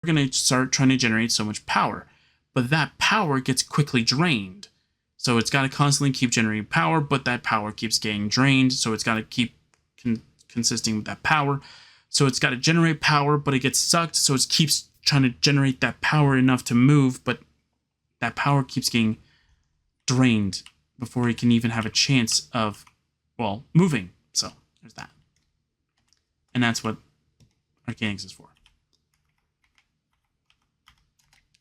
we're going to start trying to generate so much power. But that power gets quickly drained. So it's got to constantly keep generating power, but that power keeps getting drained. So it's got to keep consisting with that power. So it's got to generate power, but it gets sucked. So it keeps trying to generate that power enough to move, but that power keeps getting drained before it can even have a chance of, well, moving. So there's that. And that's what Arcanics is for.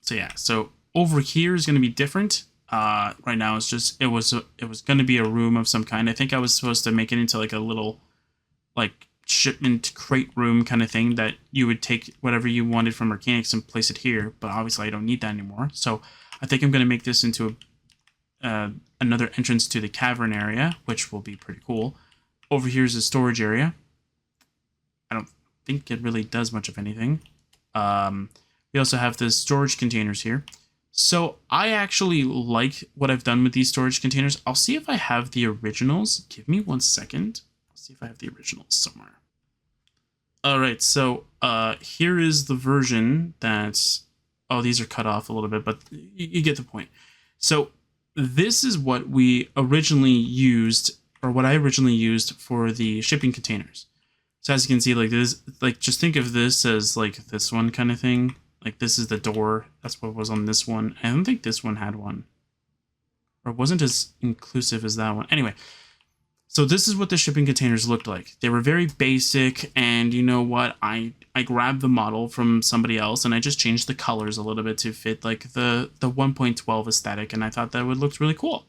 So yeah, so over here is going to be different. Right now it's just, it was going to be a room of some kind. I think I was supposed to make it into like a little like shipment crate room kind of thing that you would take whatever you wanted from Arcanics and place it here, but obviously I don't need that anymore. So I think I'm going to make this into another entrance to the cavern area, which will be pretty cool. Over here is the storage area. I don't think it really does much of anything. We also have the storage containers here. So I actually like what I've done with these storage containers. I'll see if I have the originals. Give me 1 second. I'll see if I have the originals somewhere. All right, so here is the version that's... Oh, these are cut off a little bit, but you get the point. So this is what we originally used, or what I originally used for the shipping containers. So as you can see, like this, like just think of this as like this one kind of thing. Like this is the door. That's what was on this one. I don't think this one had one. Or it wasn't as inclusive as that one. Anyway, so this is what the shipping containers looked like. They were very basic, and you know what? I grabbed the model from somebody else, and I just changed the colors a little bit to fit like the 1.12 aesthetic, and I thought that would look really cool.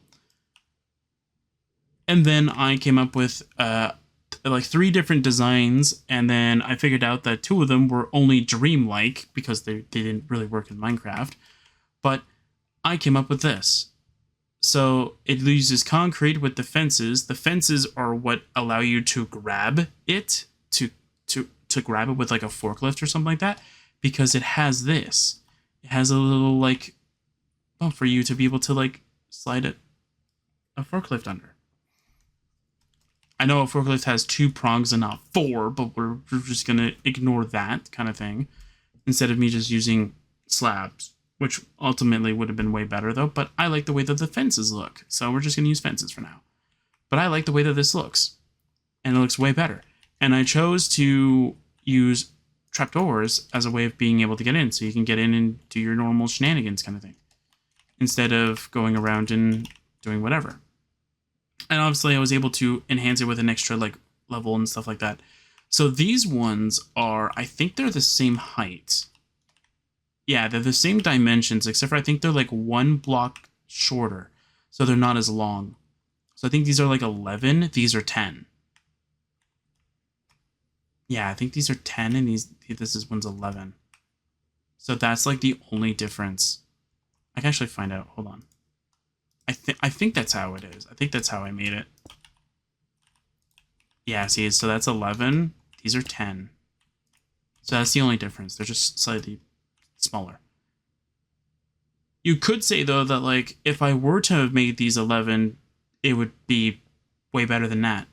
And then I came up with like 3 different designs, and then I figured out that 2 of them were only dreamlike because they didn't really work in Minecraft. But I came up with this. So it uses concrete with the fences. The fences are what allow you to grab it, to grab it with like a forklift or something like that, because it has this. It has a little like bump for you to be able to like slide it a forklift under. I know a forklift has 2 prongs and not 4, but we're just going to ignore that kind of thing instead of me just using slabs, which ultimately would have been way better though. But I like the way that the fences look, so we're just going to use fences for now. But I like the way that this looks, and it looks way better. And I chose to use trapdoors as a way of being able to get in, so you can get in and do your normal shenanigans kind of thing, instead of going around and doing whatever. And obviously I was able to enhance it with an extra like level and stuff like that. So these ones are, I think they're the same height. Yeah, they're the same dimensions, except for I think they're like 1 block shorter. So they're not as long. So I think these are like 11. These are 10. Yeah, I think these are 10 and this one's 11. So that's like the only difference. I can actually find out. Hold on. I think that's how it is. I think that's how I made it. Yeah, see, so that's 11. These are 10. So that's the only difference. They're just slightly smaller. You could say, though, that, like, if I were to have made these 11, it would be way better than that.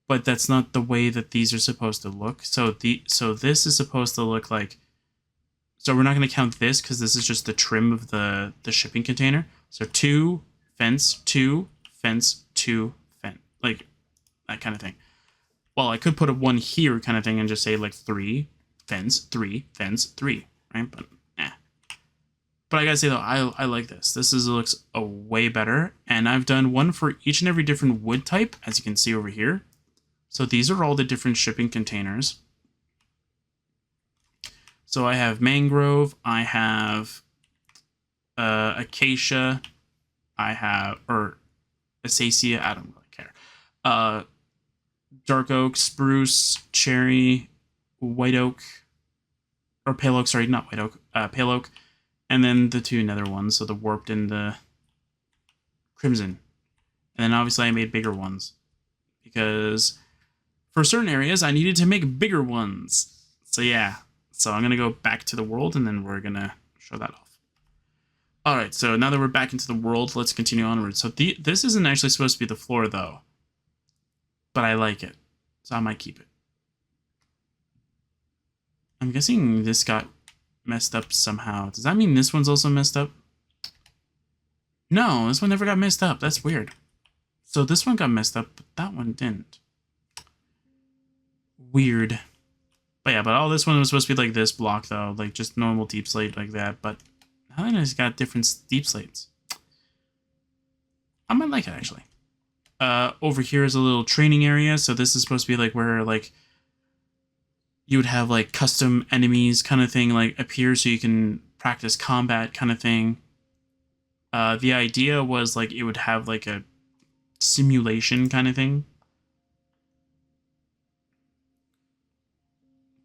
But that's not the way that these are supposed to look. So this is supposed to look like... So we're not going to count this because this is just the trim of the shipping container. So 2, fence, 2, fence, 2, fence. Like, that kind of thing. Well, I could put a 1 here kind of thing and just say, like, 3, fence, 3, fence, 3. Right? But, But I gotta say, though, I like this. This looks a way better. And I've done one for each and every different wood type, as you can see over here. So these are all the different shipping containers. So I have mangrove, I have acacia, I have, or acacia, I don't really care. Dark oak, spruce, cherry, white oak, or pale oak, sorry, not white oak, pale oak, and then the 2 nether ones, so the warped and the crimson. And then obviously I made bigger ones, because for certain areas I needed to make bigger ones. So yeah. So I'm going to go back to the world, and then we're going to show that off. All right, so now that we're back into the world, let's continue onward. So this isn't actually supposed to be the floor, though. But I like it, so I might keep it. I'm guessing this got messed up somehow. Does that mean this one's also messed up? No, this one never got messed up. That's weird. So this one got messed up, but that one didn't. Weird. But yeah, but all this one was supposed to be like this block, though. Like, just normal deep slate like that. But now that it's got different deep slates. I might like it, actually. Over here is a little training area. So this is supposed to be like where, like, you would have, like, custom enemies kind of thing, like, appear so you can practice combat kind of thing. The idea was, like, it would have, like, a simulation kind of thing.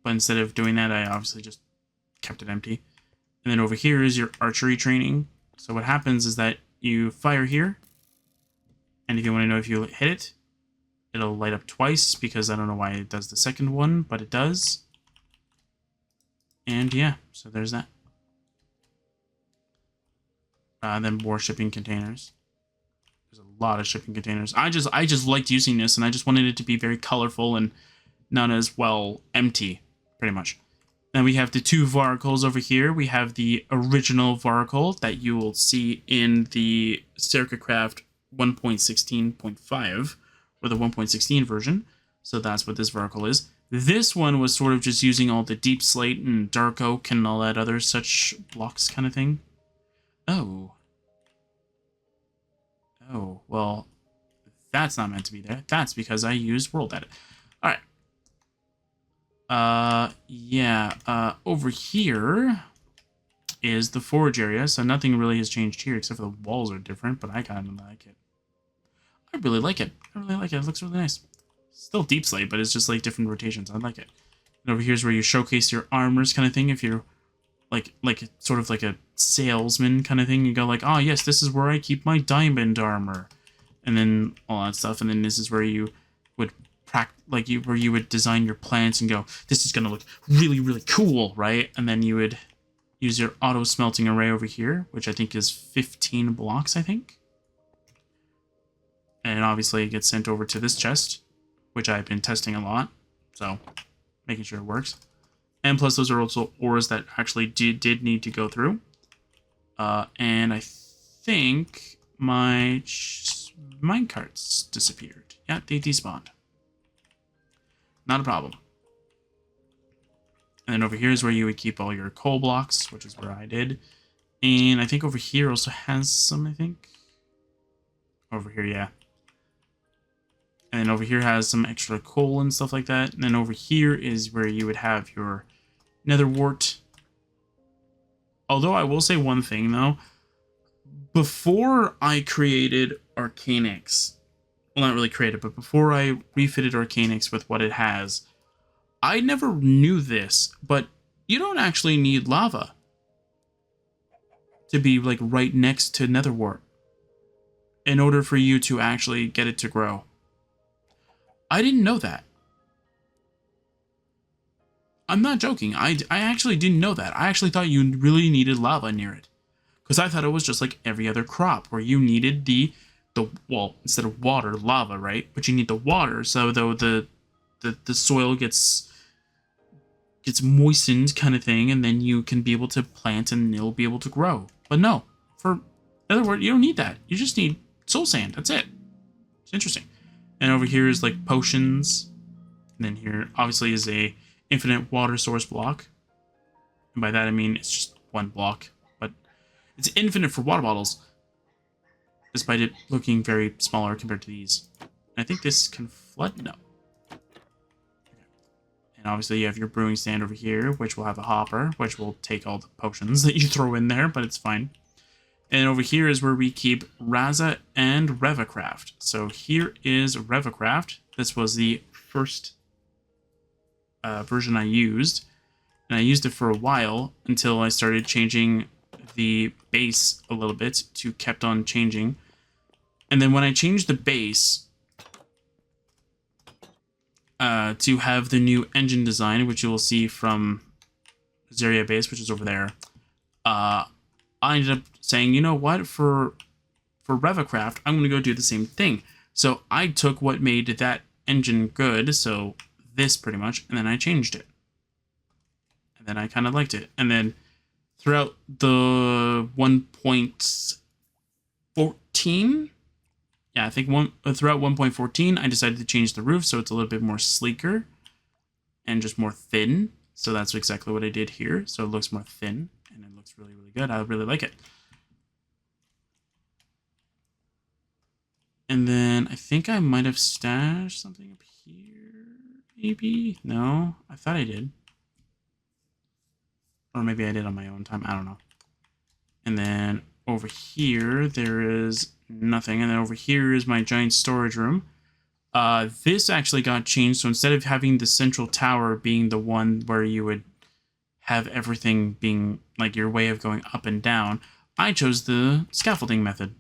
But instead of doing that, I obviously just kept it empty. And then over here is your archery training. So what happens is that you fire here. And if you want to know if you hit it, it'll light up twice, because I don't know why it does the second one, but it does. And yeah, so there's that. Then more shipping containers. There's a lot of shipping containers. I just liked using this, and I just wanted it to be very colorful and not as well empty, pretty much. Then we have the two varicles over here. We have the original varicle that you will see in the Craft 1.16.5, or the 1.16 version. So that's what this varicle is. This one was sort of just using all the deep slate and dark oak and all that other such blocks kind of thing. Oh. Oh, well, that's not meant to be there. That's because I used World Edit. Alright. Over here is the forge area, so nothing really has changed here, except for the walls are different, but I kind of like it. I really like it. I really like it. It looks really nice. Still deep slate, but it's just like different rotations. I like it. And over here is where you showcase your armors kind of thing. If you're like sort of like a salesman kind of thing, you go like, oh yes, this is where I keep my diamond armor, and then all that stuff. And then this is where you would where you would design your plants and go, this is gonna look really, really cool, right? And then you would use your auto smelting array over here, which I think is 15 blocks, I think. And obviously it gets sent over to this chest, which I've been testing a lot, so making sure it works. And plus those are also ores that actually did need to go through. And I think my minecarts disappeared. Yeah, they despawned. Not a problem. And then over here is where you would keep all your coal blocks, which is where I did. And I think over here also has some, I think. Over here, yeah. And then over here has some extra coal and stuff like that. And then over here is where you would have your nether wart. Although I will say one thing, though. Before I created Arcanix, well, not really created, but before I refitted Arcanix with what it has, I never knew this, but you don't actually need lava to be like right next to nether wart in order for you to actually get it to grow. I didn't know that. I'm not joking. I actually didn't know that. I actually thought you really needed lava near it, because I thought it was just like every other crop where you needed the well, instead of water, lava, right? But you need the water, so though the soil gets moistened kind of thing, and then you can be able to plant and it'll be able to grow. But no, in other words, you don't need that. You just need soul sand. That's it. It's interesting. And over here is like potions. And then here obviously is a infinite water source block. And by that I mean it's just one block, but it's infinite for water bottles, despite it looking very smaller compared to these. And I think this can flood? No. Okay. And obviously you have your brewing stand over here, which will have a hopper, which will take all the potions that you throw in there, but it's fine. And over here is where we keep Raza and Revacraft. So here is Revacraft. This was the first version I used. And I used it for a while until I started changing the base a little bit to kept on changing. And then when I changed the base to have the new engine design, which you will see from Xilestar base, which is over there, I ended up saying, you know what, for Revacraft, I'm going to go do the same thing. So I took what made that engine good, so this pretty much, and then I changed it. And then I kind of liked it. And then throughout the 1.14. Yeah, I think throughout 1.14, I decided to change the roof so it's a little bit more sleeker and just more thin. So that's exactly what I did here. So it looks more thin and it looks really, really good. I really like it. And then I think I might have stashed something up here. Maybe? No? I thought I did. Or maybe I did on my own time. I don't know. And then over here, there is nothing. And then over here is my giant storage room. This actually got changed. So instead of having the central tower being the one where you would have everything being like your way of going up and down, I chose the scaffolding method.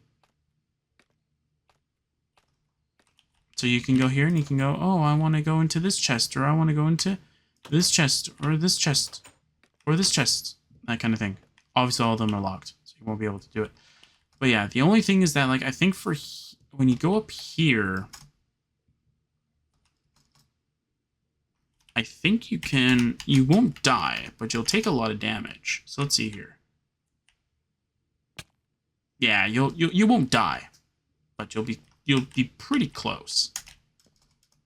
So you can go here and you can go, oh, I want to go into this chest, or I want to go into this chest, or this chest, or this chest, that kind of thing. Obviously, all of them are locked, so you won't be able to do it. But yeah, the only thing is that, like, I think for when you go up here, I think you won't die, but you'll take a lot of damage. So let's see here. Yeah, you won't die, but you'll be pretty close.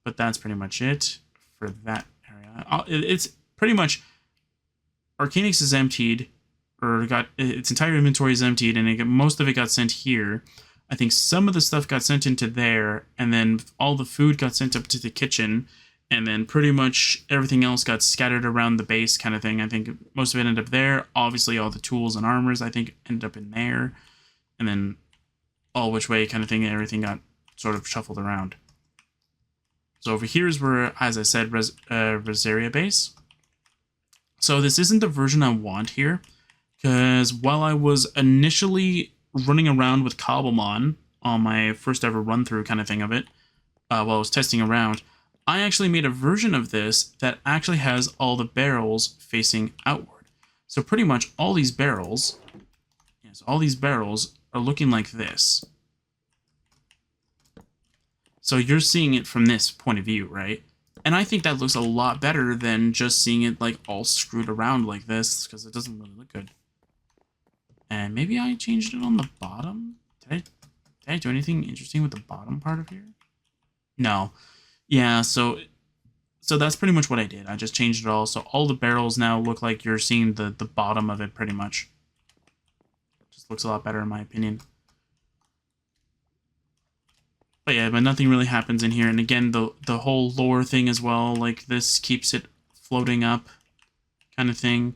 But that's pretty much it for that area. It's pretty much Arcanix is emptied, or got its entire inventory is emptied, and most of it got sent here. I think some of the stuff got sent into there, and then all the food got sent up to the kitchen, and then pretty much everything else got scattered around the base kind of thing. I think most of it ended up there. Obviously, all the tools and armors, I think, ended up in there. And then all which way kind of thing, everything got sort of shuffled around. So over here is where, as I said, Rosaria base. So this isn't the version I want here, because while I was initially running around with Cobblemon on my first ever run through kind of thing of it, while I was testing around, I actually made a version of this that actually has all the barrels facing outward. So pretty much all these barrels, yes, all these barrels are looking like this. So you're seeing it from this point of view, right? And I think that looks a lot better than just seeing it like all screwed around like this, because it doesn't really look good. And maybe I changed it on the bottom? Did I do anything interesting with the bottom part of here? No. Yeah, so that's pretty much what I did. I just changed it all. So all the barrels now look like you're seeing the bottom of it pretty much. Just looks a lot better in my opinion. But yeah, but nothing really happens in here. And again, the whole lore thing as well, like this keeps it floating up kind of thing.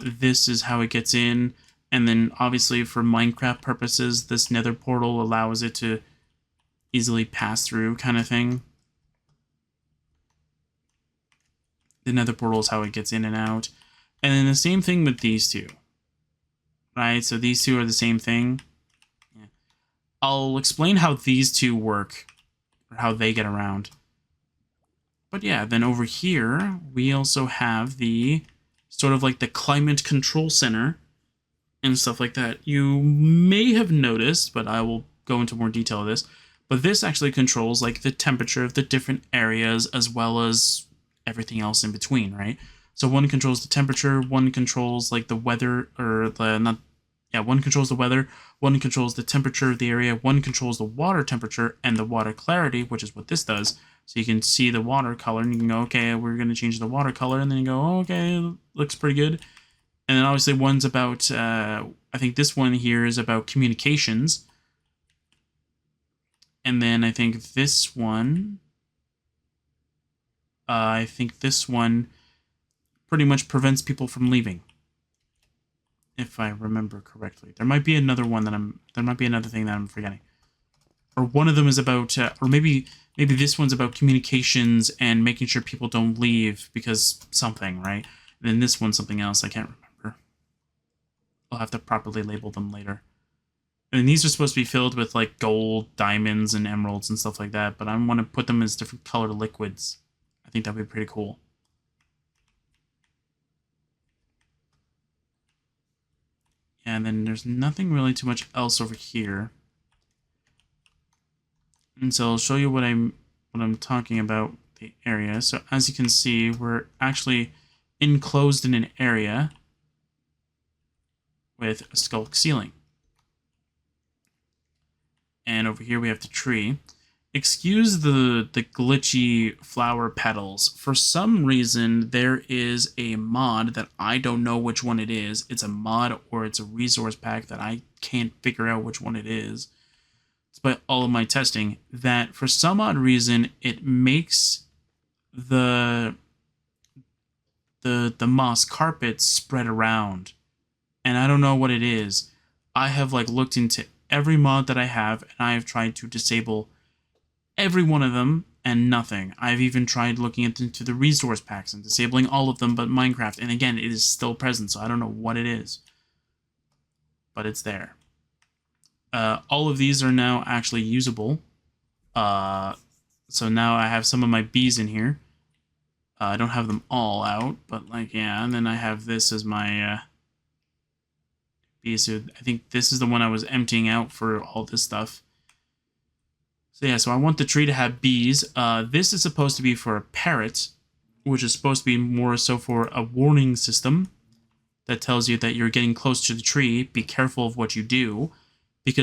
This is how it gets in. And then obviously for Minecraft purposes, this nether portal allows it to easily pass through kind of thing. The nether portal is how it gets in and out. And then the same thing with these two. Right, so these two are the same thing. Yeah. I'll explain how these two work, or how they get around. But yeah, then over here, we also have the sort of like the climate control center and stuff like that. You may have noticed, but I will go into more detail of this. But this actually controls like the temperature of the different areas as well as everything else in between, right? So one controls the temperature, one controls like the weather, or one controls the weather, one controls the temperature of the area, one controls the water temperature and the water clarity, which is what this does. So you can see the water color and you can go, okay, we're going to change the water color, and then you go, oh, okay, looks pretty good. And then obviously one's about, I think this one here is about communications. And then I think this one, pretty much prevents people from leaving, if I remember correctly. There might be another one there might be another thing that I'm forgetting. Or one of them is about, or maybe this one's about communications and making sure people don't leave because something, right? And then this one's something else, I can't remember. I'll have to properly label them later. And these are supposed to be filled with like gold, diamonds, and emeralds and stuff like that, but I want to put them as different colored liquids. I think that would be pretty cool. And then there's nothing really too much else over here. And so I'll show you what I'm talking about, the area. So as you can see, we're actually enclosed in an area. with a skulk ceiling. And over here we have the tree. Excuse the glitchy flower petals. For some reason, there is a mod that I don't know which one it is. It's a mod or it's a resource pack that I can't figure out which one it is. Despite all of my testing, that for some odd reason, it makes the moss carpet spread around. And I don't know what it is. I have like looked into every mod that I have, and I have tried to disable every one of them and nothing. I've even tried looking into the resource packs and disabling all of them but Minecraft, and again, it is still present, so I don't know what it is. But it's there. All of these are now actually usable. So now I have some of my bees in here. I don't have them all out, but like, yeah, and then I have this as my bees. So I think this is the one I was emptying out for all this stuff. So yeah, so I want the tree to have bees. This is supposed to be for a parrot, which is supposed to be more so for a warning system that tells you that you're getting close to the tree. Be careful of what you do, because